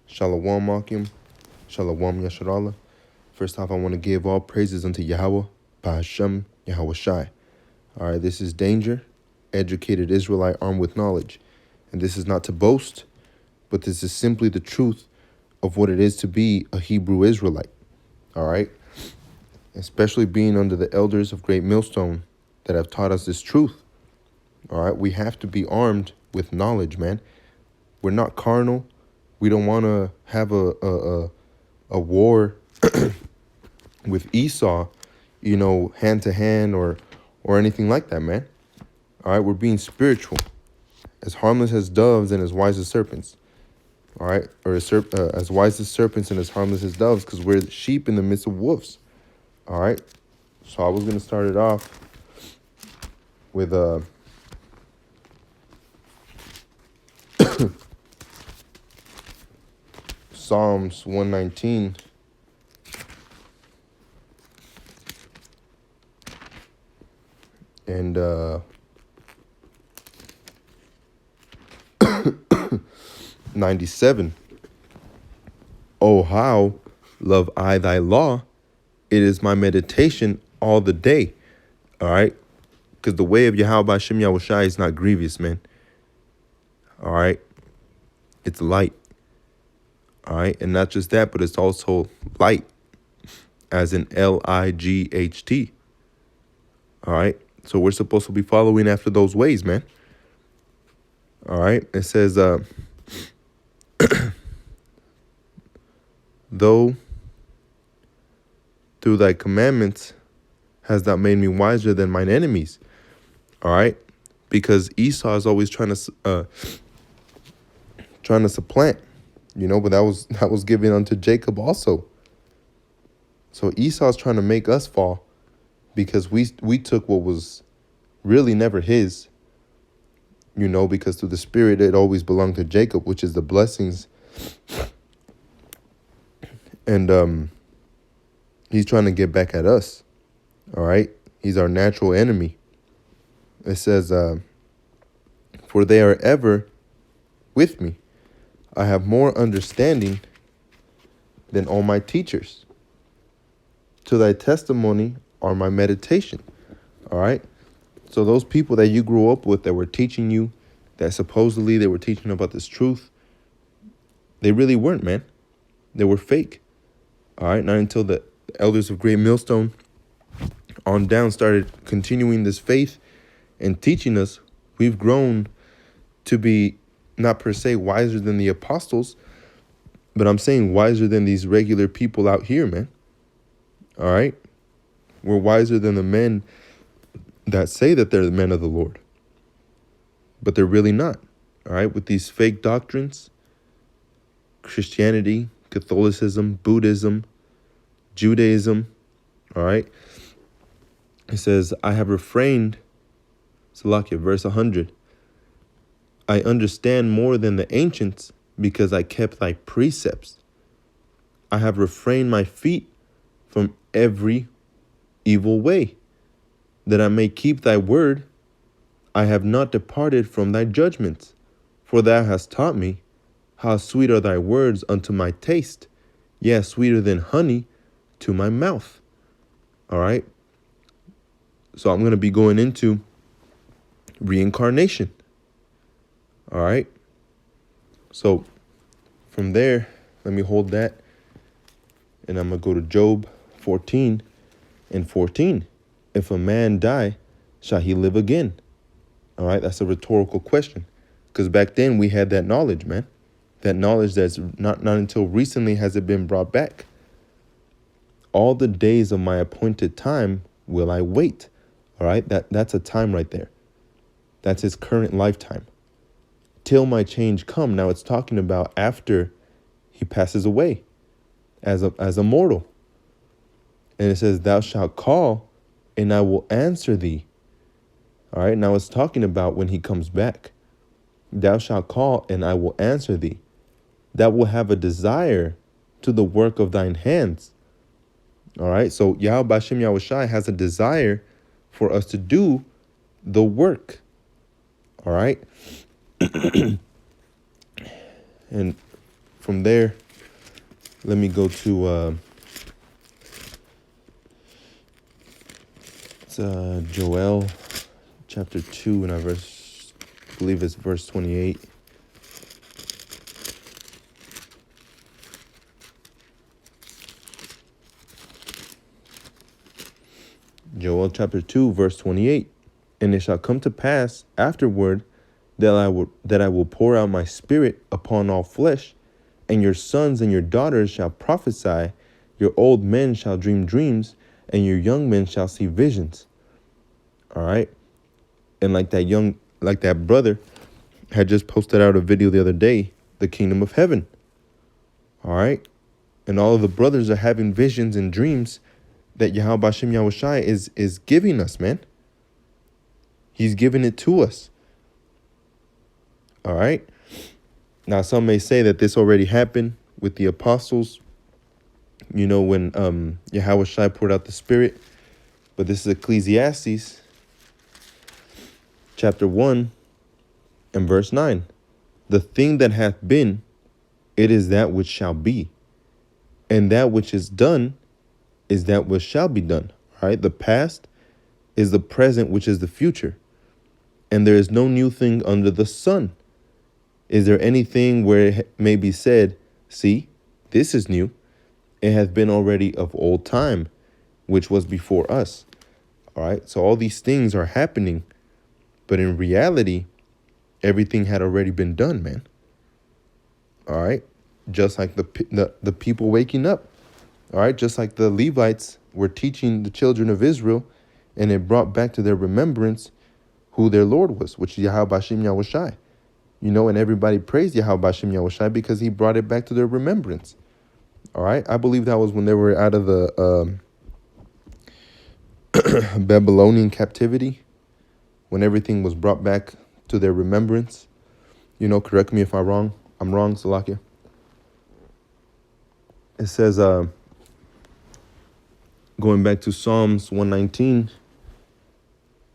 Shalom Akim, Shalom Yasharallah. First off, I want to give all praises unto Yahawah, bahasham, Yahawashi. All right, this is Danger, educated Israelite armed with knowledge. And this is not to boast, but this is simply the truth of what it is to be a Hebrew Israelite. All right, especially being under the elders of Great Millstone that have taught us this truth. All right, we have to be armed with knowledge, man. We're not carnal. We don't want to have a war with Esau, hand to hand or anything like that, man. All right, we're being spiritual, as harmless as doves and as wise as serpents. All right, or as wise as serpents and as harmless as doves, because we're sheep in the midst of wolves. All right, so I was gonna start it off with Psalms 119. And 97. Oh, how love I thy law. It is my meditation all the day. All right. Because the way of Yahawah Shem Yahawashi is not grievous, man. All right. It's light. All right. And not just that, but it's also light, as in Light. All right. So we're supposed to be following after those ways, man. All right. It says, though through thy commandments hast thou made me wiser than mine enemies. All right. Because Esau is always trying to supplant, but that was given unto Jacob also. So Esau's trying to make us fall because we took what was really never his, because through the Spirit it always belonged to Jacob, which is the blessings. And he's trying to get back at us. All right. He's our natural enemy. It says, for they are ever with me. I have more understanding than all my teachers. To thy testimony are my meditation. All right. So those people that you grew up with that were teaching you, that supposedly they were teaching about this truth, they really weren't, man. They were fake. All right. Not until the elders of Great Millstone on down started continuing this faith and teaching us, we've grown to be not per se wiser than the apostles, but I'm saying wiser than these regular people out here, man. All right. We're wiser than the men that say that they're the men of the Lord, but they're really not. All right. With these fake doctrines, Christianity, Catholicism, Buddhism, Judaism. All right. It says, I have refrained, Salakia, verse 100. I understand more than the ancients because I kept thy precepts. I have refrained my feet from every evil way, that I may keep thy word. I have not departed from thy judgments, for thou hast taught me how sweet are thy words unto my taste, yes, sweeter than honey to my mouth. All right. So I'm going to be going into reincarnation. All right. So from there, let me hold that. And I'm going to go to Job 14 and 14. If a man die, shall he live again? All right. That's a rhetorical question. Because back then we had that knowledge, man. That knowledge that's not until recently has it been brought back. All the days of my appointed time will I wait. All right. That's a time right there. That's his current lifetime. Till my change come. Now it's talking about after he passes away as a mortal. And it says, thou shalt call and I will answer thee. All right. Now it's talking about when he comes back. Thou shalt call and I will answer thee. That will have a desire to the work of thine hands. All right. So Yahawah Shem Yahawashi has a desire for us to do the work. All right. And from there, let me go to Joel chapter 2, and I believe it's verse 28. Joel chapter 2, verse 28. And it shall come to pass afterward that I will pour out my spirit upon all flesh, and your sons and your daughters shall prophesy, your old men shall dream dreams, and your young men shall see visions. All right. And like that brother had just posted out a video the other day, the kingdom of heaven. All right. And all of the brothers are having visions and dreams that Yahawashi is giving us, man. He's giving it to us. All right. Now, some may say that this already happened with the apostles, you know, when Yahawashi poured out the Spirit. But this is Ecclesiastes chapter 1 and verse 9. The thing that hath been, it is that which shall be. And that which is done is that which shall be done. All right. The past is the present, which is the future. And there is no new thing under the sun. Is there anything where it may be said, see, this is new? It hath been already of old time, which was before us. All right. So all these things are happening. But in reality, everything had already been done, man. All right. Just like the people waking up. All right. Just like the Levites were teaching the children of Israel, and it brought back to their remembrance who their Lord was, which is Yahawashi. You know, and everybody praised Yahawashi because he brought it back to their remembrance. All right. I believe that was when they were out of the Babylonian captivity, when everything was brought back to their remembrance. You know, correct me if I'm wrong. Salakia. It says, going back to Psalms 119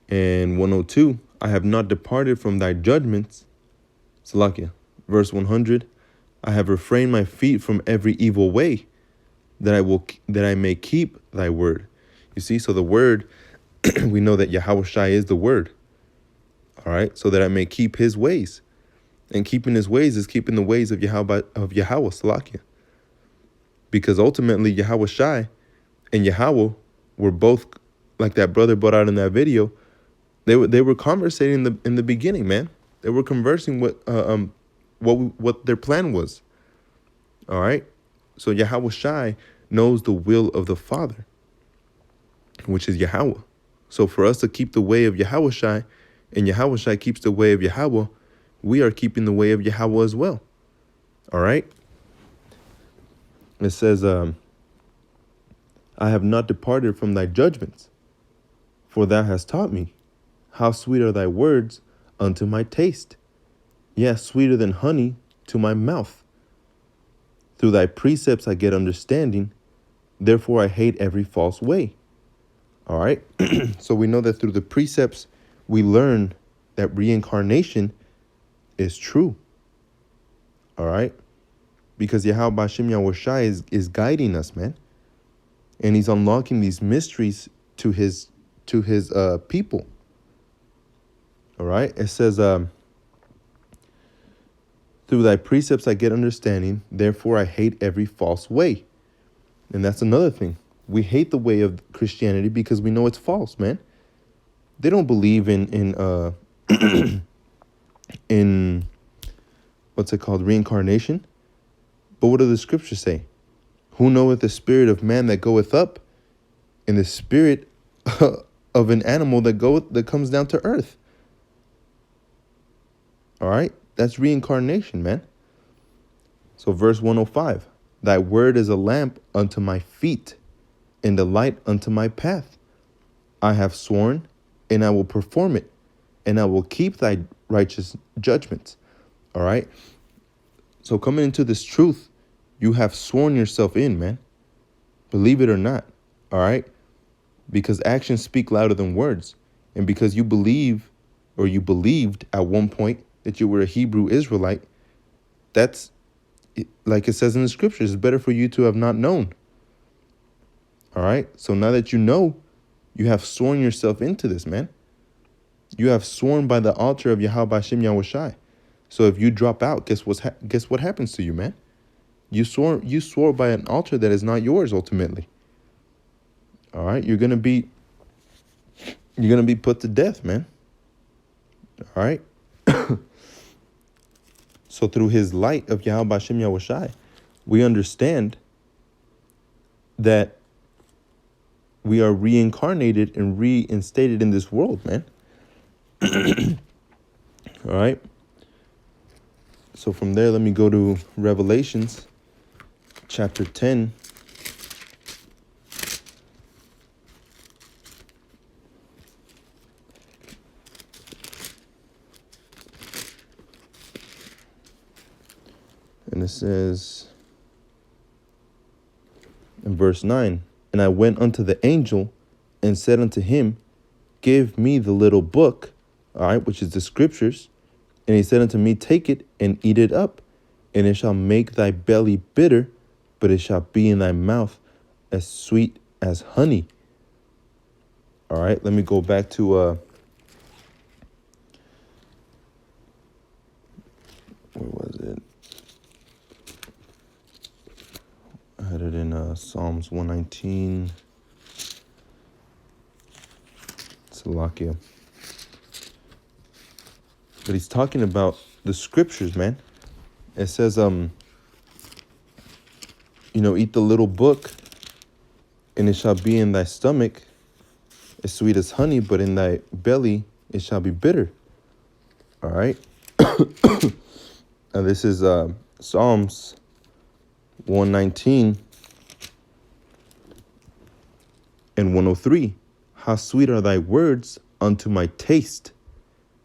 and 102, I have not departed from thy judgments. Salakia. Verse 100, I have refrained my feet from every evil way, that I may keep thy word. You see, so the word, we know that Yahawashi is the word. All right, so that I may keep his ways. And keeping his ways is keeping the ways of Yahawah, Salakia. Because ultimately Yahawashi and Yahawah were both, like that brother brought out in that video, they were conversating in the beginning, man. They were conversing what their plan was. All right. So Yahawashi knows the will of the Father, which is Yahawah. So for us to keep the way of Yahawashi, and Yahawashi keeps the way of Yahawah, we are keeping the way of Yahawah as well. All right. It says, I have not departed from thy judgments, for thou hast taught me. How sweet are thy words unto my taste, yes, sweeter than honey to my mouth. Through thy precepts I get understanding, therefore I hate every false way. All right. So we know that through the precepts we learn that reincarnation is true. All right. Because Yahawashi is guiding us, man. And he's unlocking these mysteries to his people. All right. It says, through thy precepts I get understanding, therefore I hate every false way. And that's another thing. We hate the way of Christianity because we know it's false, man. They don't believe in in what's it called, reincarnation. But what do the scriptures say? Who knoweth the spirit of man that goeth up, and the spirit of an animal that comes down to earth? All right, that's reincarnation, man. So verse 105, thy word is a lamp unto my feet, and a light unto my path. I have sworn, and I will perform it, and I will keep thy righteous judgments. All right. So coming into this truth, you have sworn yourself in, man. Believe it or not. All right. Because actions speak louder than words. And because you believe, or you believed at one point that you were a Hebrew Israelite, that's like it says in the scriptures, it's better for you to have not known. All right. So now that you know, you have sworn yourself into this, man. You have sworn by the altar of Yahawah bahasham Yahawashi. So if you drop out, guess what happens to you, man? You swore by an altar that is not yours ultimately. All right. You're gonna be put to death, man. All right. So through his light of Yahawah bahasham Yahawashi, we understand that we are reincarnated and reinstated in this world, man. All right. So from there, let me go to Revelations chapter 10. And it says in verse 9, and I went unto the angel and said unto him, give me the little book, all right, which is the scriptures. And he said unto me, take it and eat it up, and it shall make thy belly bitter, but it shall be in thy mouth as sweet as honey. All right, let me go back to where was it? I had it in Psalms 119. Salakia. But he's talking about the scriptures, man. It says, eat the little book, and it shall be in thy stomach as sweet as honey, but in thy belly it shall be bitter. All right. Now this is Psalms 119 and 103. How sweet are thy words unto my taste,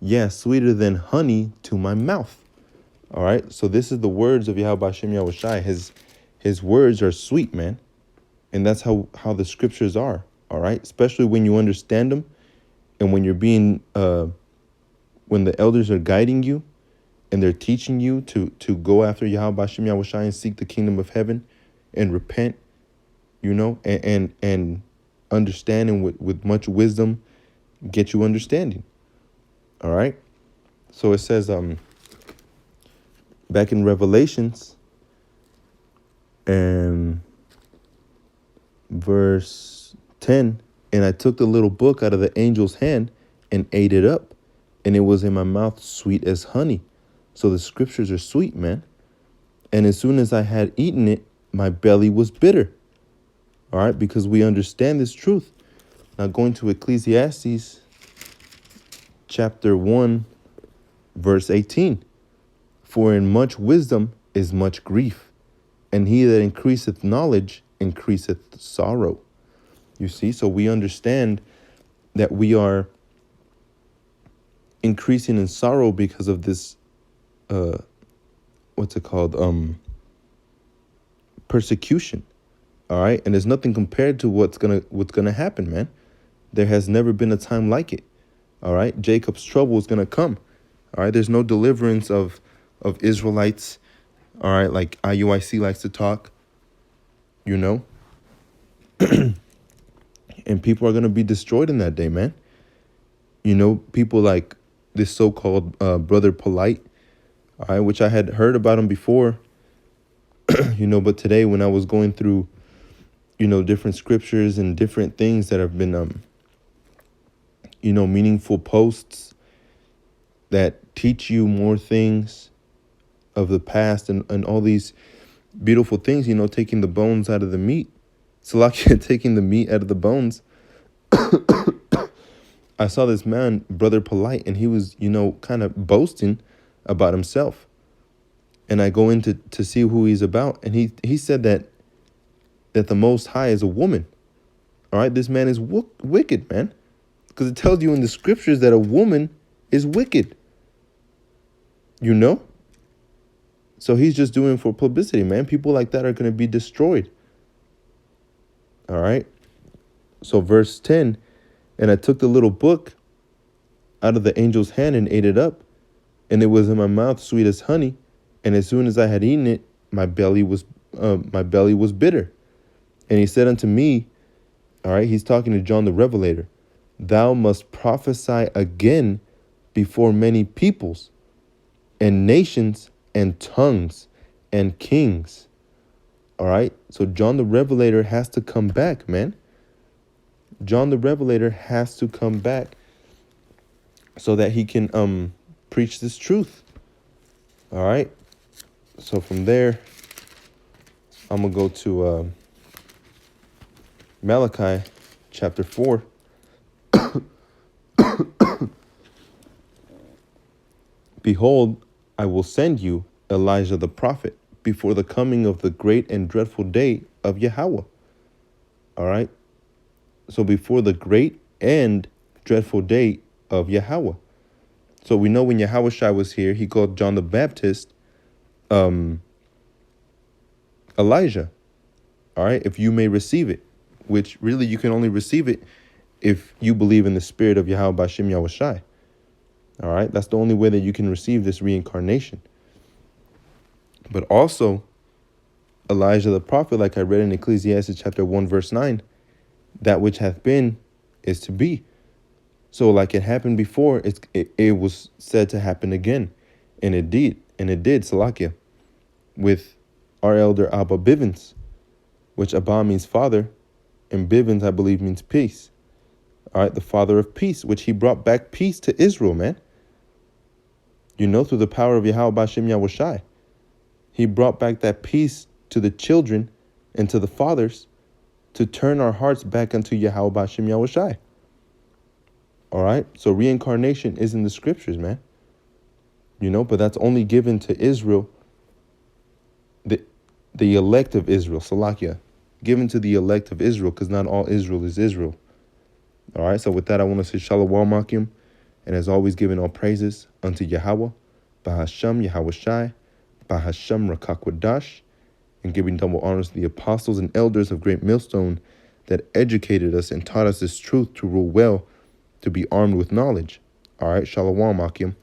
yeah, sweeter than honey to my mouth. All right. So this is the words of Yahawah bahasham Yahawashi. His words are sweet, man. And that's how the scriptures are. All right. Especially when you understand them, and when you're being when the elders are guiding you and they're teaching you to go after Yahawah bahasham Yahawashi and seek the kingdom of heaven and repent, and understand, and with much wisdom get you understanding. All right. So it says back in Revelations and verse 10, and I took the little book out of the angel's hand and ate it up, and it was in my mouth sweet as honey. So the scriptures are sweet, man. And as soon as I had eaten it, my belly was bitter. All right, because we understand this truth. Now going to Ecclesiastes chapter 1, verse 18. For in much wisdom is much grief, and he that increaseth knowledge increaseth sorrow. You see, so we understand that we are increasing in sorrow because of this, persecution. All right. And there's nothing compared to what's gonna happen, man. There has never been a time like it. All right. Jacob's trouble is gonna come. All right. There's no deliverance of Israelites. All right. Like IUIC likes to talk, and people are gonna be destroyed in that day, man. People like this so-called Brother Polite, all right, which I had heard about him before, but today when I was going through, different scriptures and different things that have been, meaningful posts that teach you more things of the past and all these beautiful things, taking the bones out of the meat. It's like taking the meat out of the bones. I saw this man, Brother Polite, and he was, kind of boasting about himself. And I go in to see who he's about. And he said that the Most High is a woman. All right. This man is wicked, man. Because it tells you in the scriptures that a woman is wicked. So he's just doing for publicity, man. People like that are going to be destroyed. All right. So verse 10, and I took the little book out of the angel's hand and ate it up, and it was in my mouth sweet as honey. And as soon as I had eaten it, my belly was bitter. And he said unto me, all right, he's talking to John the Revelator, thou must prophesy again before many peoples and nations and tongues and kings. All right. So John the Revelator has to come back, man. John the Revelator has to come back so that he can preach this truth. All right. So from there, I'm going to go to Malachi chapter 4. Behold, I will send you Elijah the prophet before the coming of the great and dreadful day of Yahawah. All right. So before the great and dreadful day of Yahawah. So we know when Yahawashi was here, he called John the Baptist Elijah. All right. If you may receive it, which really you can only receive it if you believe in the spirit of Yahawah bahasham Yahawashi. All right. That's the only way that you can receive this reincarnation. But also, Elijah the prophet, like I read in Ecclesiastes chapter 1, verse 9, that which hath been is to be. So like it happened before, it was said to happen again. And it did. And it did, Salakia, with our elder Abba Bivens, which Abba means father, and Bivens, I believe, means peace. All right, the father of peace, which he brought back peace to Israel, man. You know, through the power of Yahawah bahasham Yahawashi. He brought back that peace to the children and to the fathers to turn our hearts back unto Yahawah bahasham Yahawashi. All right. So reincarnation is in the scriptures, man. You know, but that's only given to Israel, the elect of Israel, Salakia. Given to the elect of Israel, because not all Israel is Israel. All right. So with that, I want to say Shalom Makim. And as always, giving all praises unto Yahawah, bahasham Yahawashi, bahasham Rakakwadash, and giving double honors to the apostles and elders of Great Millstone that educated us and taught us this truth to rule well, to be armed with knowledge. All right, Shalom, Akim.